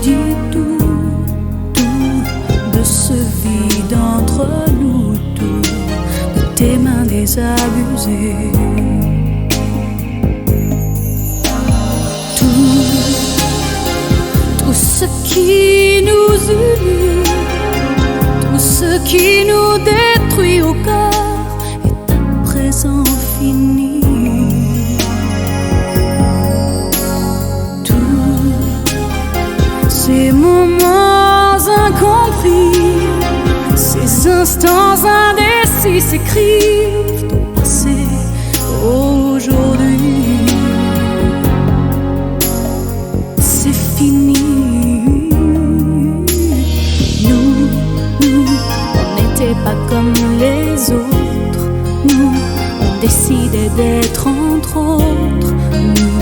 dis tout de ce vide entre nous, tout de tes mains désabusées. Tout ce qui nous unit, tout ce qui nous détruit au cœur est à présent fini. Tous ces moments incompris, ces instants indécis s'écrivent au passé, aujourd'hui. C'est fini. Pas comme les autres, nous, on décidait d'être entre autres, nous,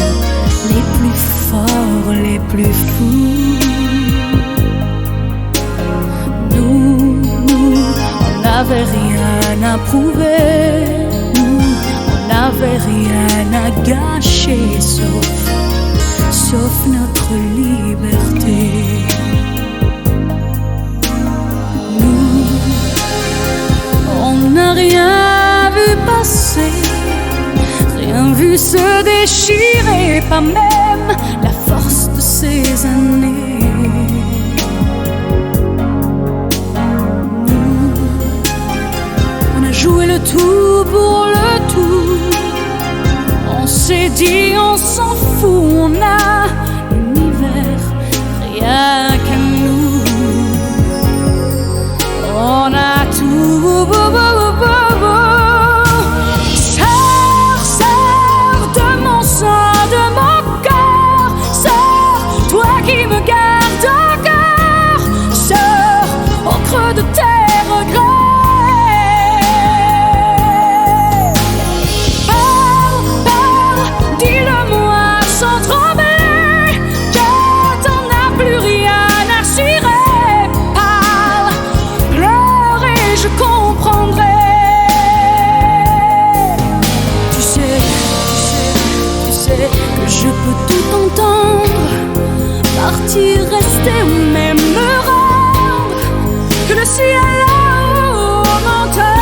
les plus forts, les plus fous. Nous, on n'avait rien à prouver, nous, on n'avait rien à gâcher, sauf notre liberté. On n'a rien vu passer, rien vu se déchirer, pas même la force de ces années. On a joué le tout pour le tout, on s'est dit on s'en fout, on a l'univers rien qu'à nous. On a tout. Sors de mon sang, de mon cœur, sors, toi qui me gardes encore, sors au creux de tes regrets. Parle, dis-le-moi sans trembler, que t'en as plus rien à cirer. Parle, pleure et je comprendrai. Que je peux tout entendre, partir, rester ou même me rendre, que le ciel là-haut m'entend.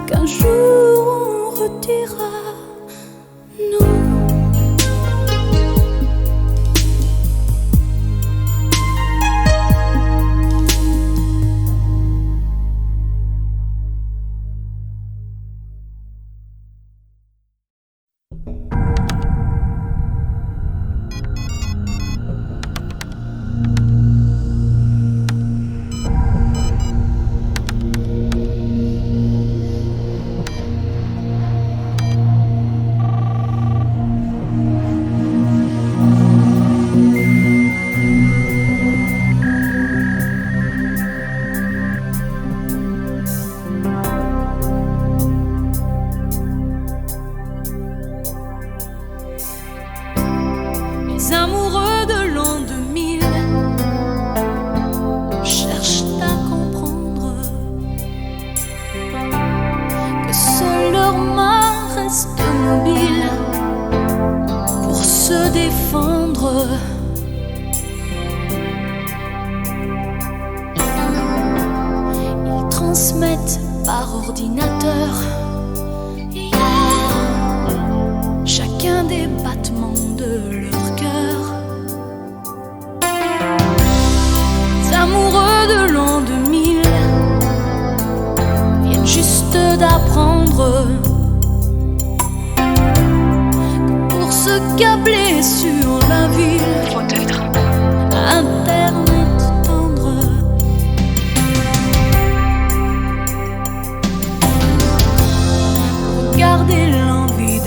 Qu'un jour on redira non.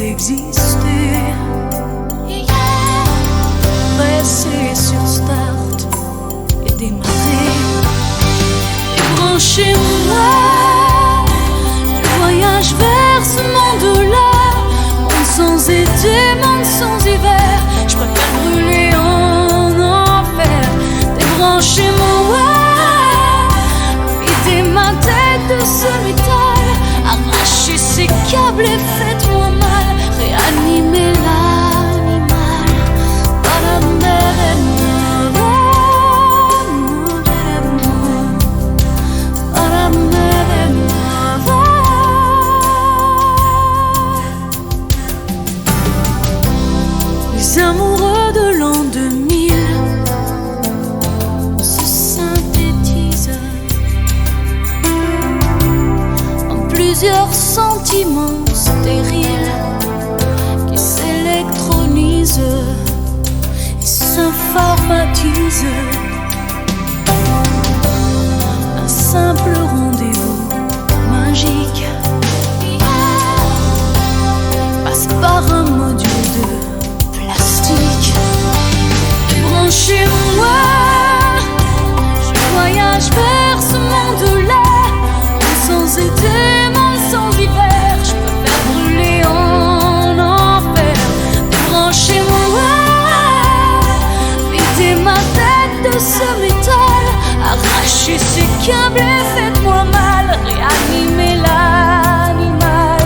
d'exister. Presser sur start et démarrer. Débranchez-moi, je voyage vers ce monde-là. Monde sans été, monde sans hiver. Je préfère brûler en enfer. Débranchez-moi, videz ma tête de ce métal. Arrachez ces câbles et faites-moi mal. Réanimez l'animal. Les amoureux de l'an 2000 se synthétisent en plusieurs sentiments stériles qui s'électronisent et s'informatisent. Un simple rendez-vous magique passe par un module de plastique. Débranchez-moi, je voyage vers ce monde-là. Monde sans été, monde sans hiver. Je préfère brûler en enfer. Débranchez-moi, videz ma tête de ce métal. Arrachez ces câbles et faites-moi mal. Réanimez l'animal.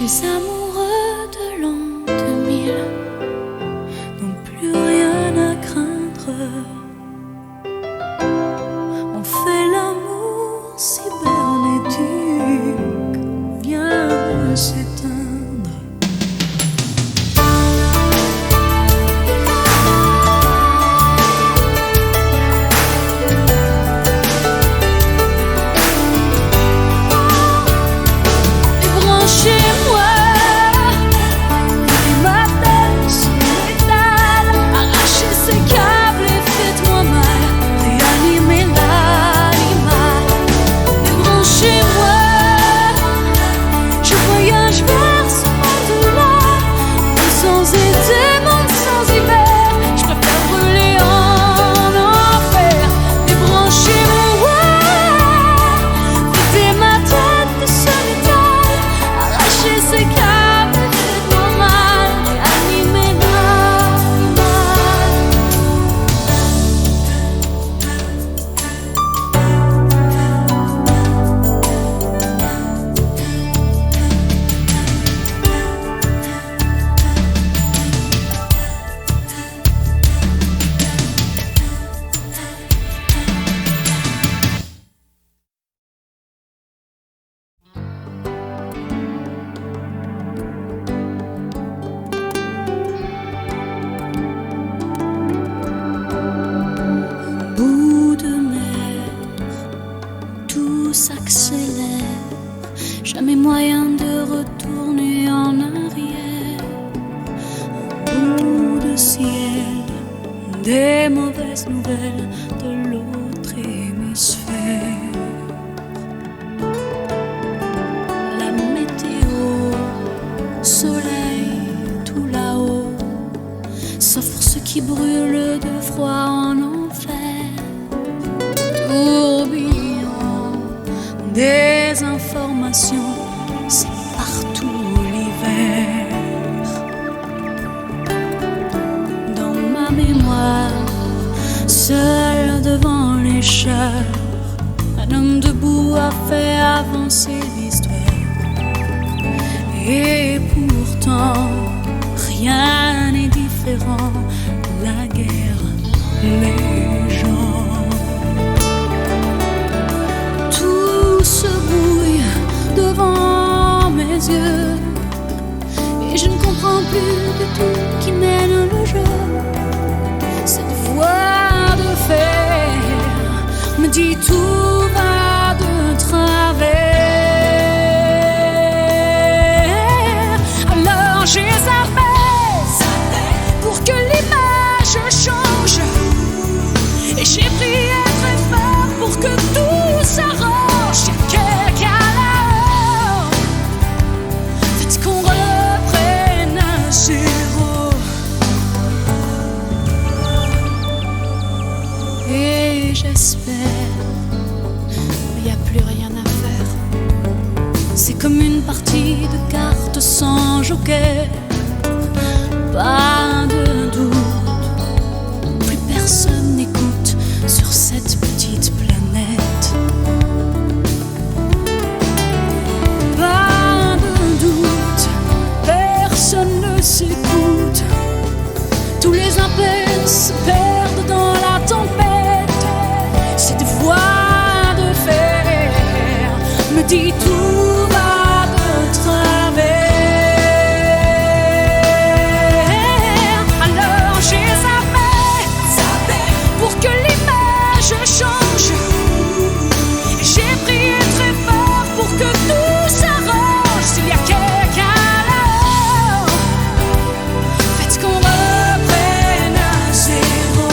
Les amoureux de l'an 2000 n'ont plus rien à craindre. On fait l'amour cybernétique, vient de s'éteindre. Débranchez-moi, videz ma tête sur le métal. Arrachez ces câbles et faites-moi mal. Réanimez l'animal. Débranchez-moi, je voyage vers ce monde-là. Monde sans été, monde sans hiver. Je préfère brûler en enfer. Débranchez-moi, videz ma tête de ce métal. Arrachez ces câbles et faites-moi mal. Réanimez l'animal. Bout de mer, tout s'accélère. Jamais moyen de retourner en arrière. Un bout de ciel, des mauvaises nouvelles de l'autre hémisphère. La météo, soleil tout là-haut, s'offre ce qui brûle de froid en enfer. Tourbillon des informations, c'est partout l'hiver. Dans ma mémoire, seul devant les chars, un homme debout a fait avancer l'histoire. Et pourtant, rien n'est différent. La guerre, les gens, tout se brouille devant mes yeux. Et je ne comprends plus du tout qui mène le jeu. Cette voie de fer me dit tout va de travers. Alors j'ai zappé joker. Pas de doute, plus personne n'écoute sur cette petite planète. Pas de doute, personne ne s'écoute. Tous les appels se perdent dans la tempête. Cette voix de fer me dit tout va de travers. Alors j'ai zappé pour que l'image change. J'ai prié très fort pour que tout s'arrange. S'il y a quelqu'un là, faites qu'on reprenne à zéro.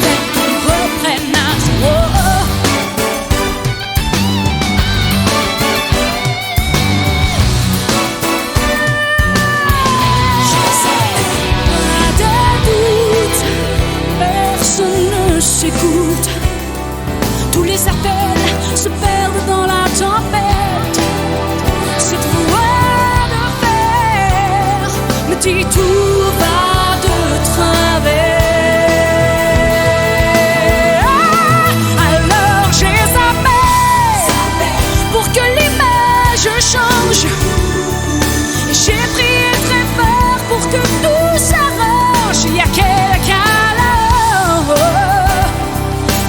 Faites qu'on reprenne à zéro. Pas de doute, personne ne s'écoute. Tous les appels se perdent dans la tempête. Cette voix de fer me dit tout va de travers. Alors j'ai zappé pour que l'image change. J'ai prié très fort pour que tout s'arrange. Il y a quelqu'un là,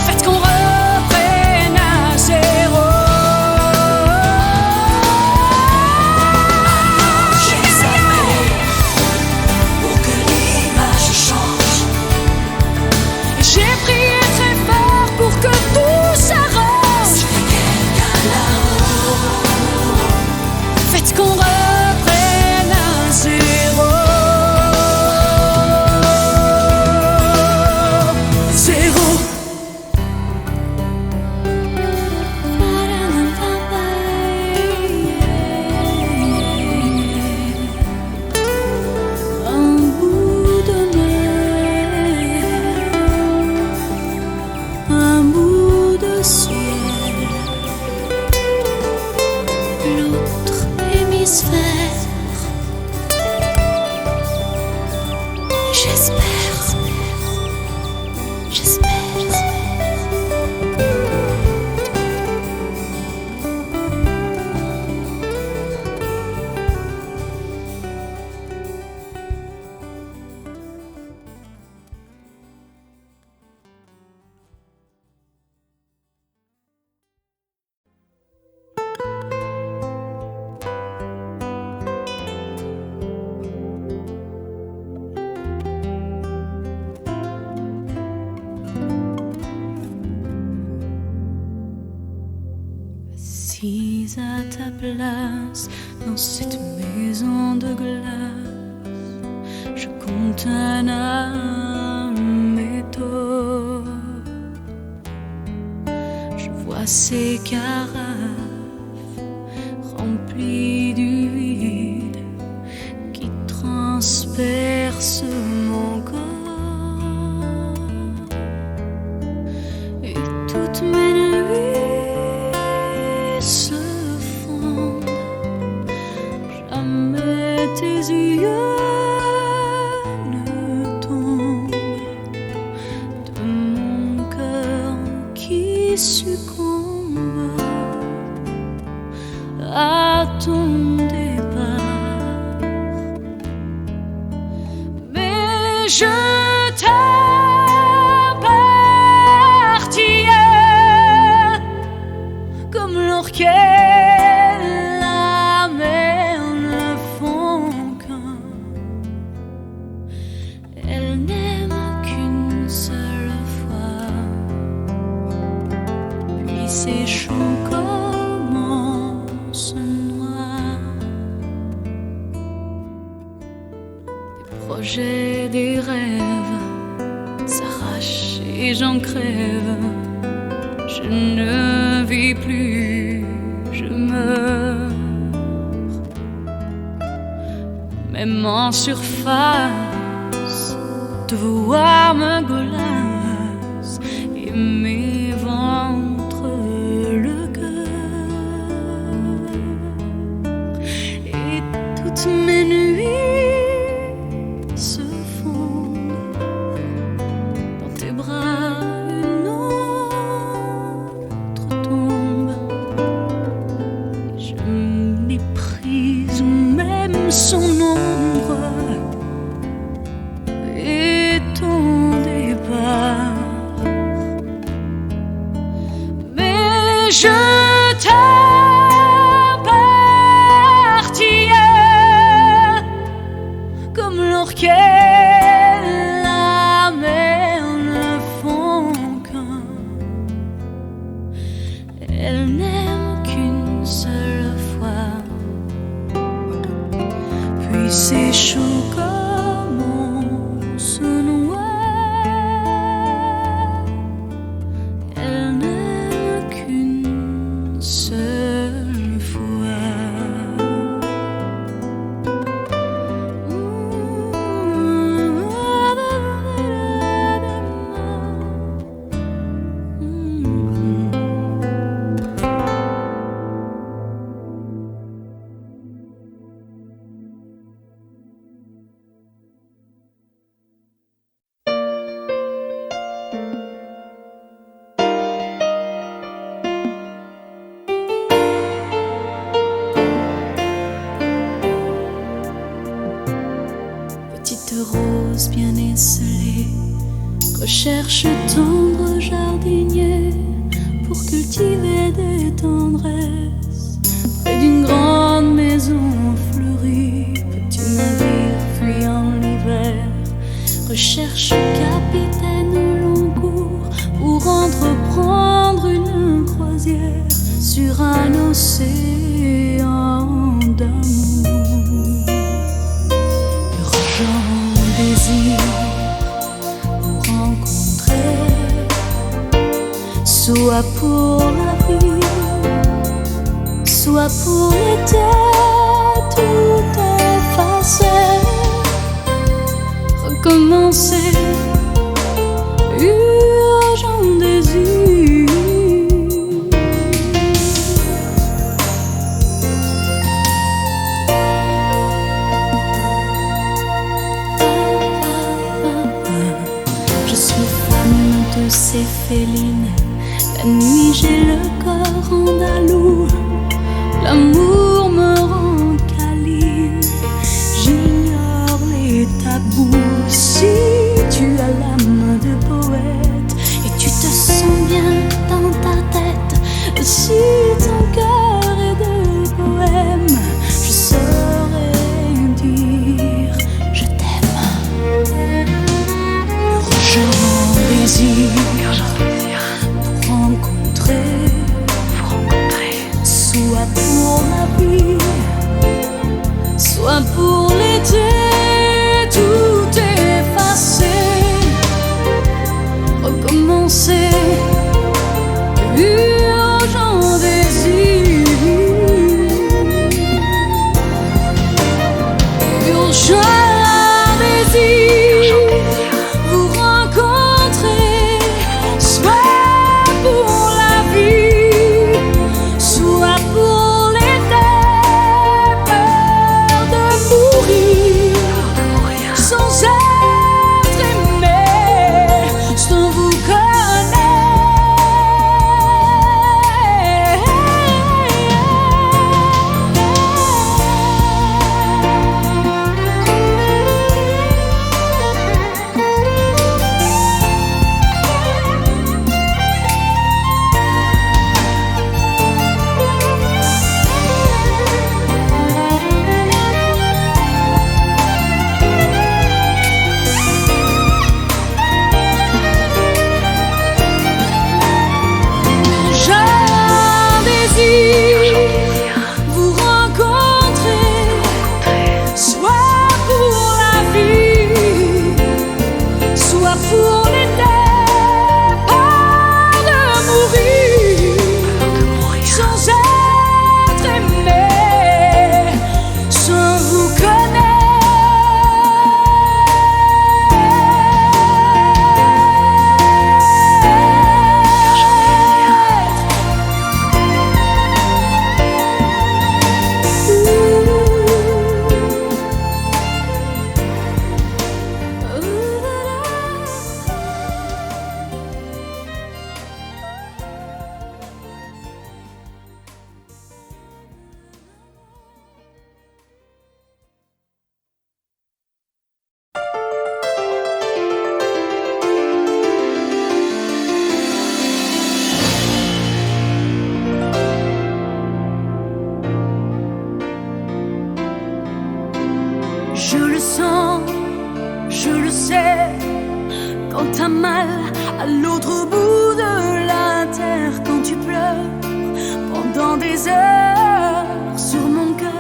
faites qu'on reprenne à zéro. J'ai zappé pour que l'image change. J'ai prié très fort pour que tout s'arrange. Il y a quelqu'un là-haut, faites qu'on reprenne à zéro. Zéro. Un bout de mer, un bout de ciel, l'autre hémisphère. J'espère, j'espère. Assise à ta place dans cette maison de glace, je compte un métaux. Je vois ces carafes remplies du vide qui transperce mon corps. Et toutes mes nuits se fondent, jamais tes yeux ne tombent de mon cœur qui succombe à ton départ. Mais je t'appartiens comme l'orchestre, la mer ne font qu'un. Elle n'aime qu'une seule fois, puis ses chants commencent noirs. Des projets, des rêves s'arrachent et j'en crève. Je ne vis plus, je meurs. Même en surface, te voir me glace et mes je t'appartiens comme l'orchestre, la mer ne font qu'un. Elle n'aime qu'une seule fois, puis c'est chaud comme on se noie. Elle n'aime qu'une seule fois. Petite rose bien esselée, recherche tendre jardinier pour cultiver des tendresses près d'une grande maison fleurie. Petit navire fuyant l'hiver, recherche capitaine au long cours pour entreprendre une croisière sur un océan d'amour. Désir pour rencontrer, soit pour la vie, soit pour l'été, tout effacer, recommencer, urgent désir. De ces félines, la nuit j'ai le corps andalou, l'amour me rend câline, j'ignore les tabous. Si tu as l'âme de poète et tu te sens bien dans ta tête, si ton cœur est de poème, je saurais dire je t'aime. Pour rencontrer, soit pour la vie, soit pour l'été, tout effacer, recommencer, urgent désir. des heures sur mon cœur.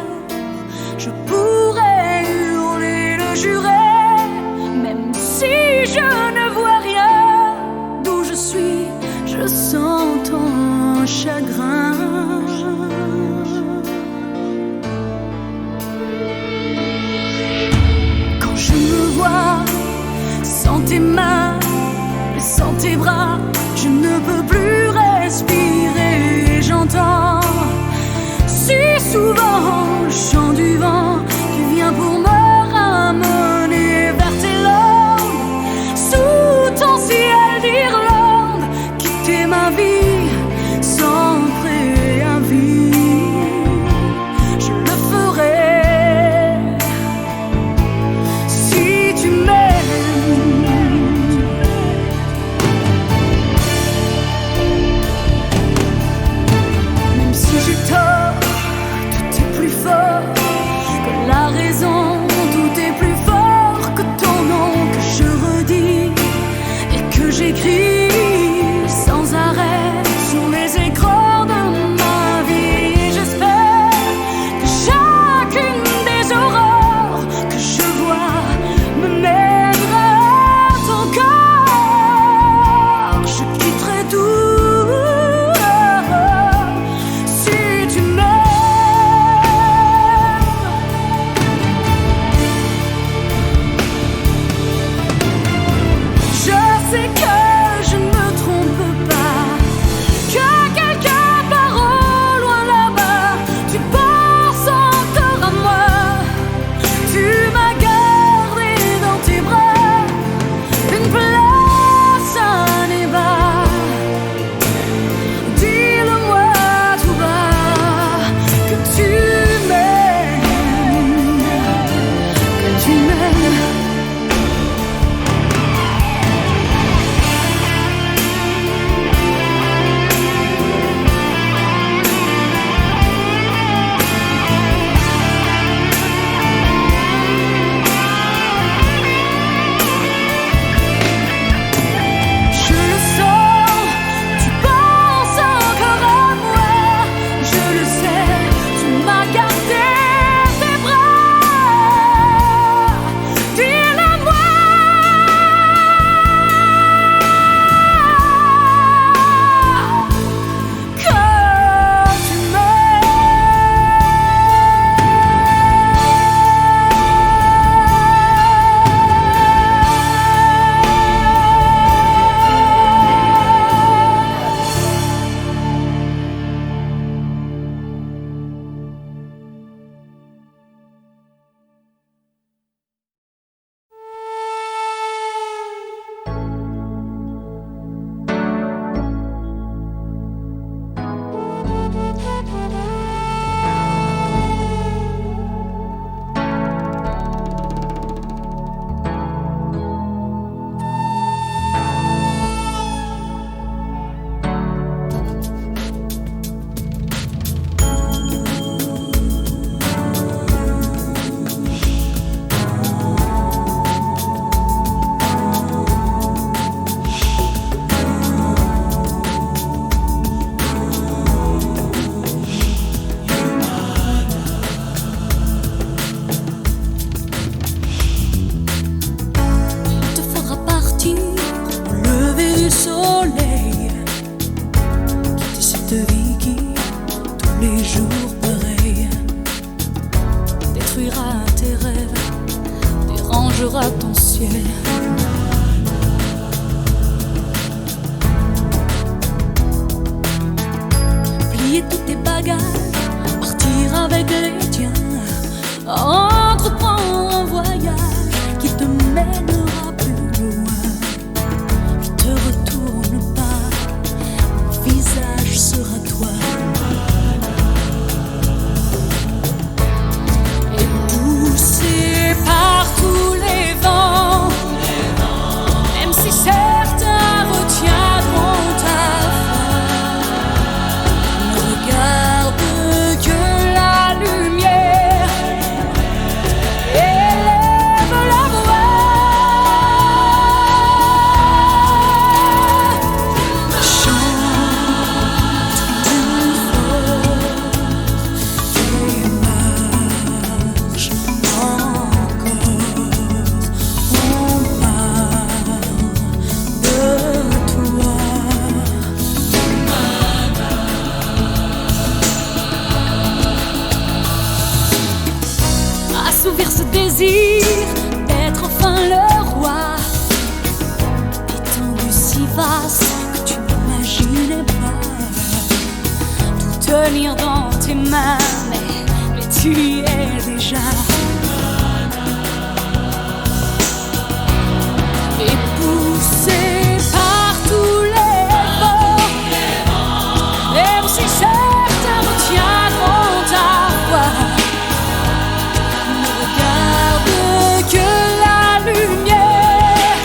Je pourrais hurler, le jurer, même si je ne vois rien. D'où je suis, je sens ton chagrin. Quand je me vois sans tes mains, sans tes bras, je ne peux plus respirer. J'entends si souvent le chant du vent qui vient pour me ramener vers tes langues. Sous ton ciel d'Irlande, quitter ma vie sans préavis, je le ferai si tu m'aimes. Même si j'ai tort, tout est plus fort que la raison, tout est plus fort que ton nom que je redis et que j'écris sans arrêt sur les écrans de ma vie. Et j'espère que chacune des aurores que je vois me mènera à ton corps. Je quitterai tout si tu m'aimes. Je sais que je ne me trompe pas, que quelque part au loin là-bas, tu penses encore à moi. Tu m'as gardé dans tes bras, une place à Nébar. Dis-le-moi tout bas, que tu m'aimes, que tu m'aimes. Je le sens, tu penses encore à moi. Je le sais, tu m'as gardé tes bras. Dis-le-moi que tu te feras partir au lever du soleil. Quitter cette vie qui, tous les jours pareil, détruira tes rêves, dérangera ton ciel. Plier tous tes bagages, partir avec les tiens, entreprendre un voyage qui te mènera plus loin. Ne te retourne pas, mon visage sera toi. Et poussé par tous les vents, même si certains retiendront ta foi, ne regarde que la lumière. Élève la voix, chante de tenir dans tes mains, mais tu y es déjà. Et poussé par tous les vents, même si certains retiendront ta voix, ne regarde que la lumière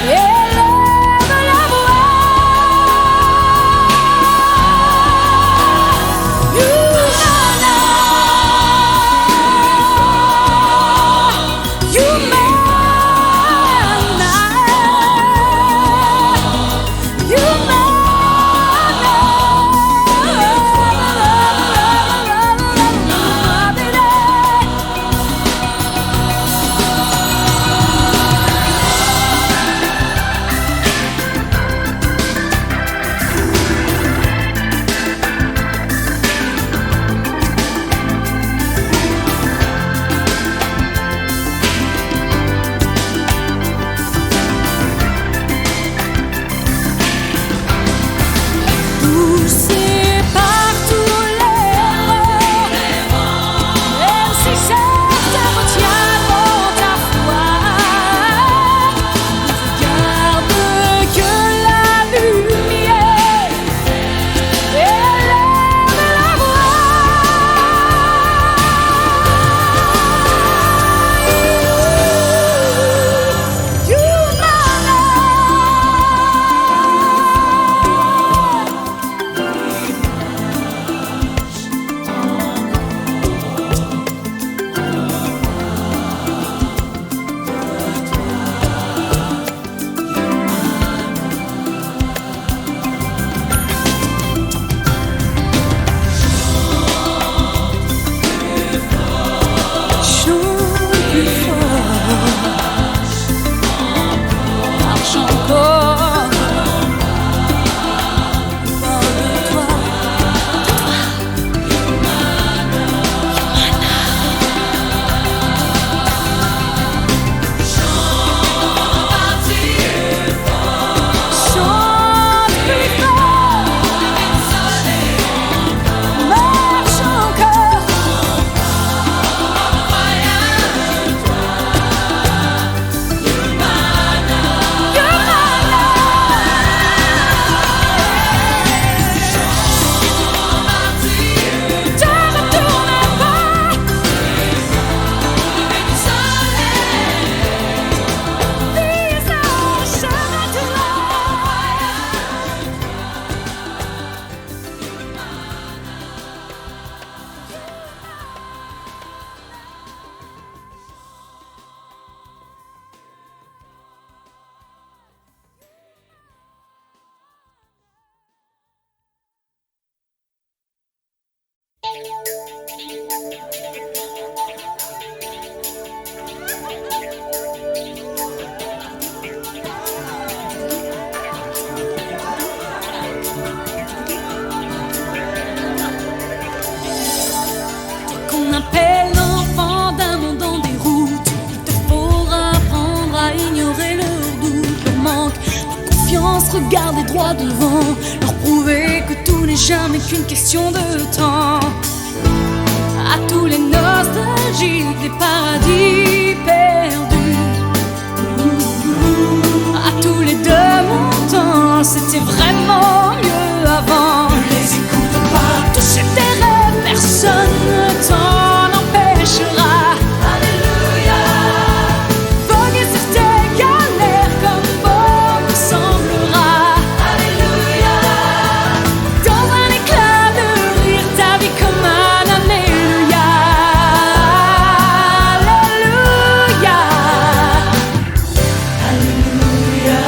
et lève la voix. Poussé par tous les vents, même si certains retiendront ta foi, ne regarde que la lumière et lève la voix. Marche encore, parle de toi. Chante plus fort, marche encore. Qu'on appelle l'enfant d'un monde en déroute, il te faudra apprendre à ignorer leurs doutes, leur manque de confiance. Regarder droit devant, leur prouver que tout n'est jamais qu'une question de temps. À tous les nostalgiques des paradis perdus, à tous les demandants, c'était vraiment mieux avant. Ne les écoute pas, toucher tes rêves, personne ne t'en empêchera. Alléluia. Voguer sur tes galères comme bon te semblera. Alléluia. Dans un éclat de rire, ta vie comme un alléluia. Alléluia. Alléluia.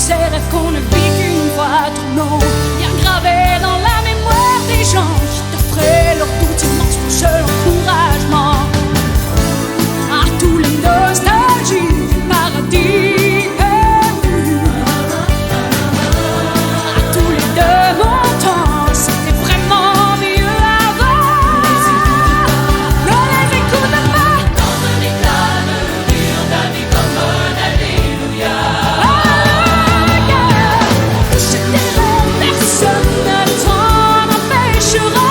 ces rêves qu'on ne vit qu'une fois, ton nom bien gravé dans la mémoire des gens qui t'offraient leur doute immense pour seul encouragement. À tous les nostalgies du paradis perdu, à tous les deux montants, c'était vraiment mieux avant. Ne les écoute pas. Dans un éclat de rire, ta vie comme un alléluia. Je dirai, personne ne t'en empêchera.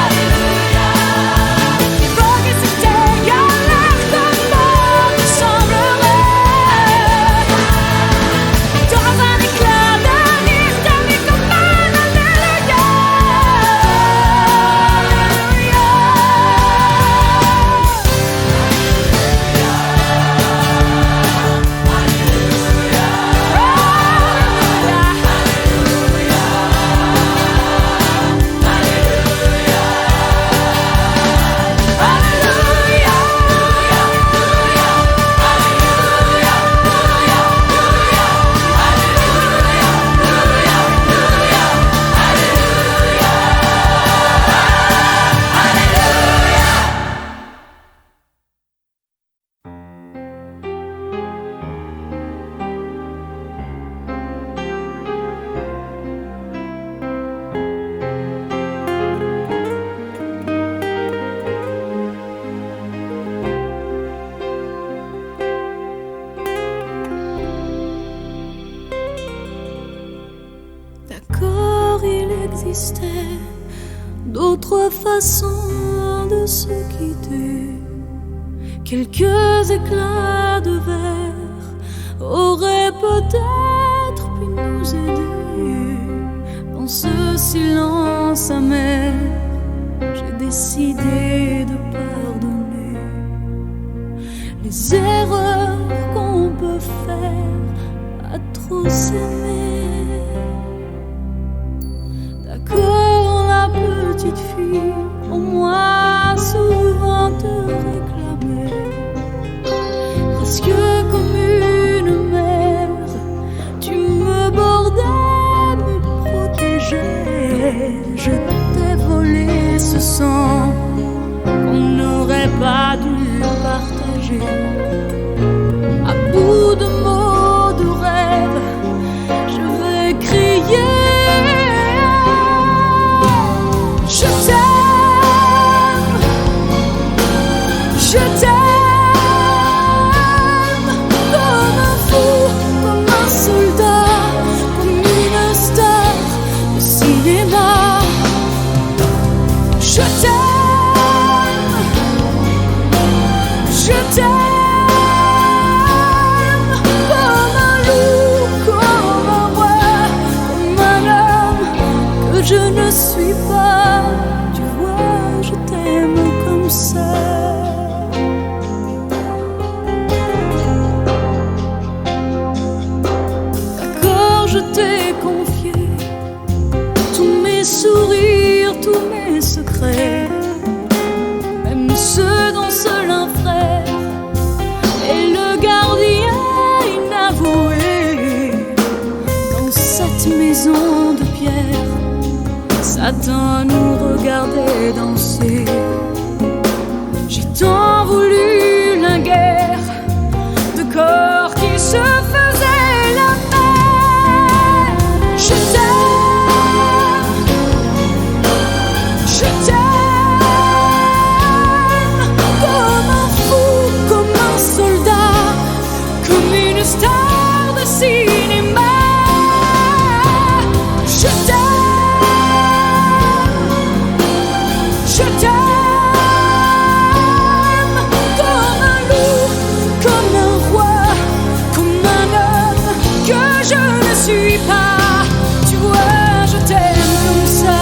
Alléluia. Évoquer c'était galère comme bon te semblerait. Dans un éclat de rire, ta vie comme un alléluia. D'accord, il existait d'autres façons de se quitter. Quelques éclats de verre auraient peut-être pu nous aider. Dans ce silence amer, j'ai décidé de pardonner les erreurs qu'on peut faire à trop s'aimer. D'accord, la petite fille, au moins souvent te réclamait, presque comme une mère. Tu me bordais, me protégeais. Je t'ai volé ce sang qu'on n'aurait pas dû partager. À bout de mots, de rêves, je vais crier. Je t'aime, je t'aime, comme un fou, comme un soldat, comme une star de cinéma. Je t'aime, je t'aime, comme un loup, comme un roi, comme un homme que je ne suis pas. Tu vois, je t'aime comme ça. D'accord, je t'ai confié tous mes sourires, tous mes secrets, même ceux dont seul un frère est le gardien inavoué. Dans cette maison de pierre, Satan nous regardait danser. J'ai tant voulu la guerre de corps qui se faisaient la paix. Je t'aime, je t'aime, comme un fou, comme un soldat, comme une star de cinéma. Je t'aime, je t'aime, comme un loup, comme un roi, comme un homme que je ne suis pas. Tu vois, je t'aime comme ça.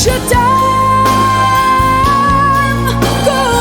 Je t'aime, comme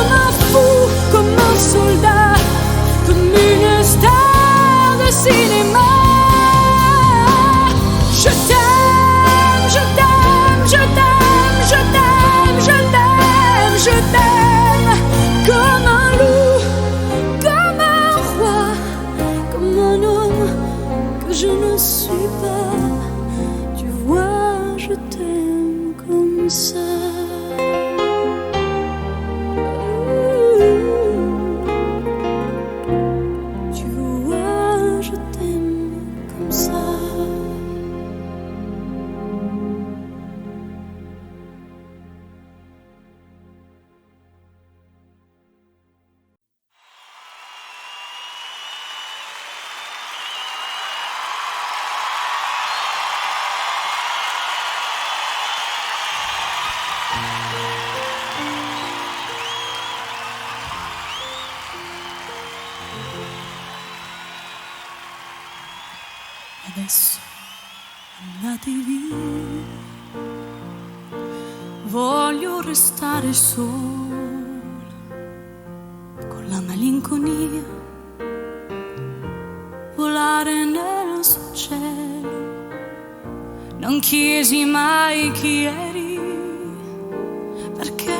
adesso andate via. Voglio restare sola con la malinconia, volare nel suo cielo. Non chiesi mai chi eri, perché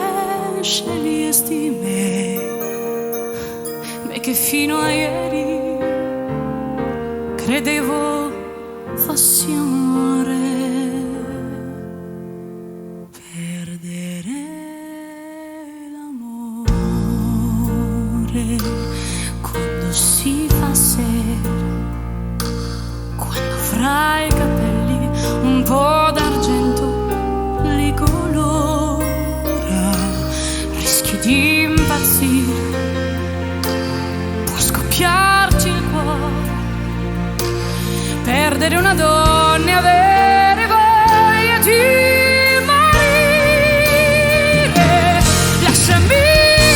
scegliesti me che fino a ieri credevo fossi amore. Perdere l'amore quando si fa sera, quando fra i capelli un po' d'argento li colora, rischi di impazzire, può scoppiarti il cuore. Perdere una donna e avere voglia di morire. Lasciami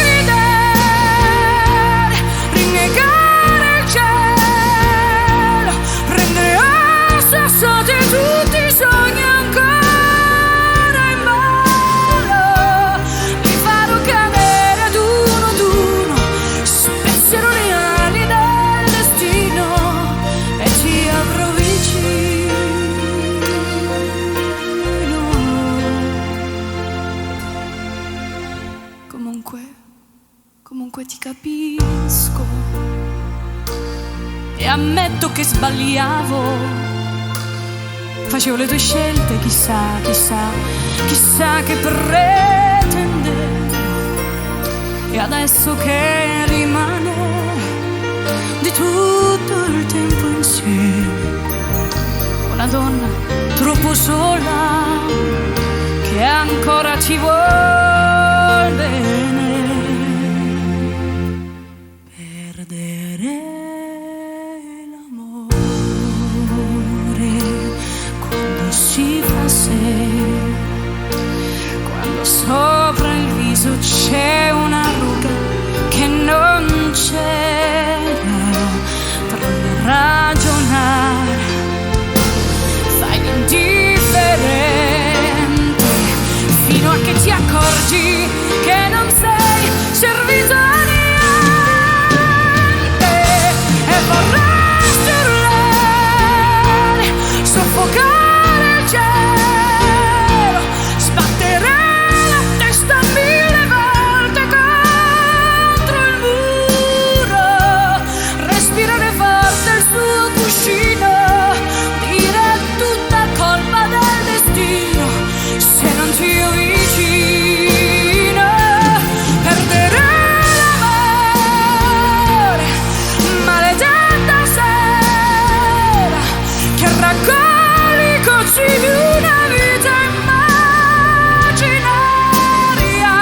vedere, rinnegare il cielo, prendere a sassate tutti i sogni ancora in volo. Li farò cadere ad uno, spezierò le ali del destino e ti avrò vicino. Comunque ti capisco e ammetto che sbagliavo. Facevo le tue scelte, chissà che pretendevo. E adesso che rimane di tutto il tempo insieme, una donna troppo sola che ancora ti vuol bene. Perdere l'amore quando si fa sera, quando sopra il viso c'è una ruga che non c'era. Provi a ragionare, fai l'indifferente fino a che ti accorgi che non sei servito a niente e vorresti urlare, soffocare il cielo, sbattere la testa 1000 volte contro il muro, respirare forte il suo cuscino, dire è tutta colpa del destino se non ti ho vicino. Perdere l'amore, maledetta sera che raccogli i gocci di una vita immaginaria.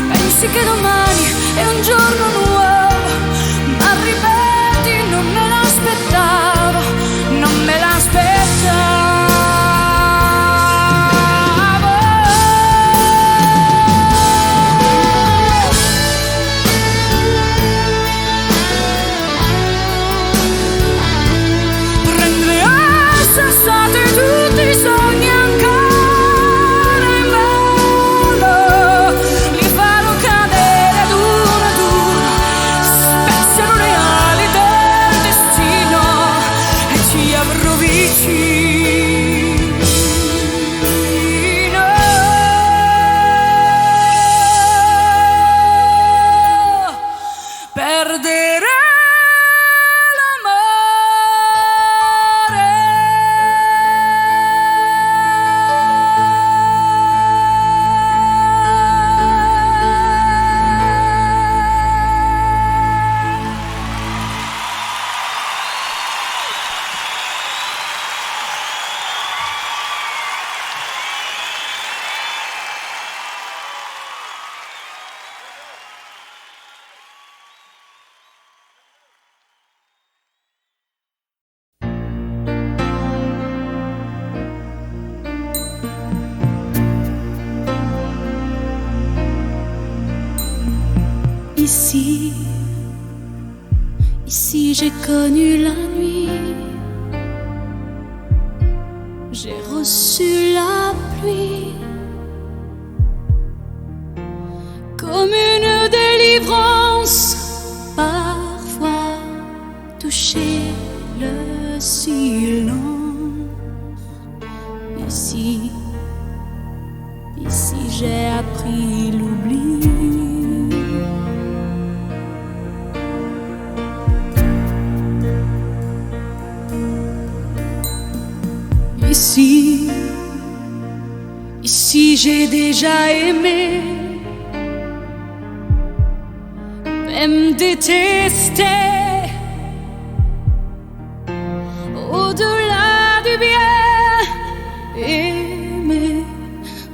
Pensi che domani è un giorno nuovo, ma ripeti non me l'aspettavo, non me l'aspettavo. Prendere a sassate tutti i sogni ancora in volo, li farò cadere ad uno, spezzerò le ali del destino e ti avrò vicino. Perdere Ici j'ai connu la nuit, reçu la pluie comme une délivrance, parfois toucher le silence. Ici j'ai appris l'oubli. Ici j'ai déjà aimé, même détesté. Au-delà du bien, aimer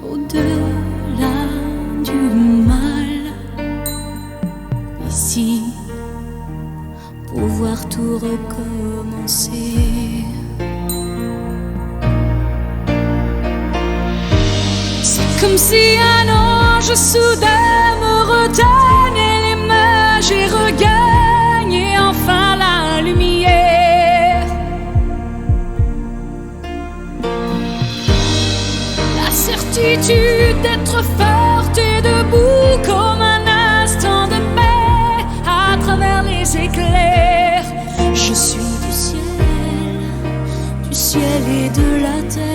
au-delà du mal. Ici, pouvoir tout recommencer. Comme si un ange soudain me retenait les mains, j'ai regagné enfin la lumière. La certitude d'être forte et debout comme un instant de paix à travers les éclairs. Je suis du ciel et de la terre.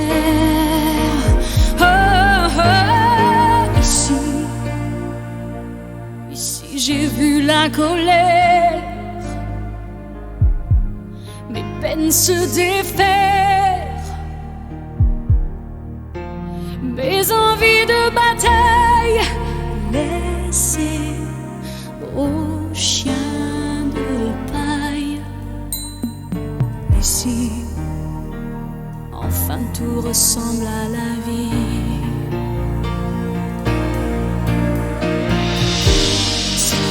Ici j'ai vu la colère, mes peines se défaire, mes envies de bataille laissées aux chiens de paille. Ici, enfin tout ressemble à la vie.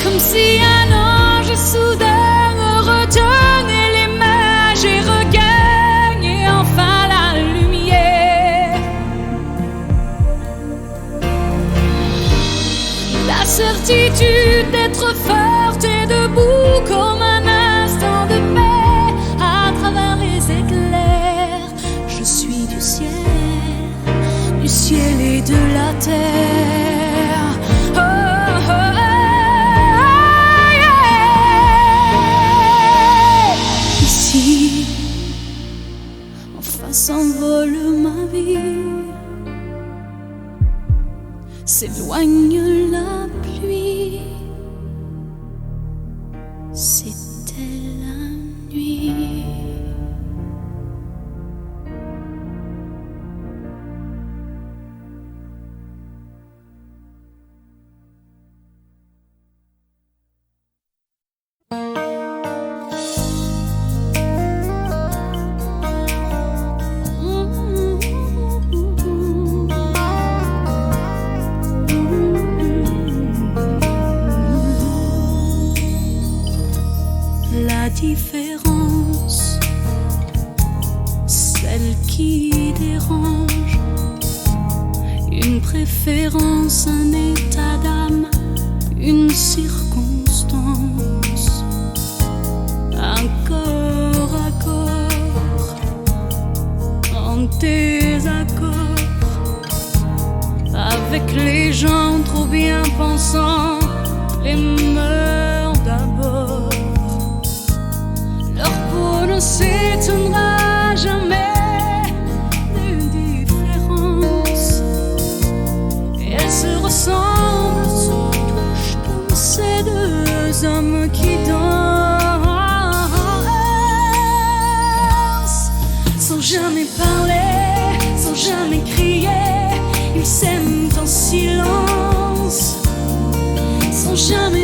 Comme si un ange soudain me retenait les mains, j'ai regagné enfin la lumière. La certitude d'être forte et debout comme un instant de paix à travers les éclairs. Je suis du ciel et de la terre. Oh, oh, oh. S'envole ma vie, s'éloigne la pluie, c'était la nuit. Différence, celle qui dérange, une préférence, un état d'âme, une circonstance, un corps à corps, en désaccord, avec les gens trop bien pensants, les mœurs d'abord. Ne s'étonnera jamais d'une différence, et elles se ressemblent, se touchent comme ces deux hommes qui dansent sans jamais parler, sans jamais crier. Ils s'aiment en silence sans jamais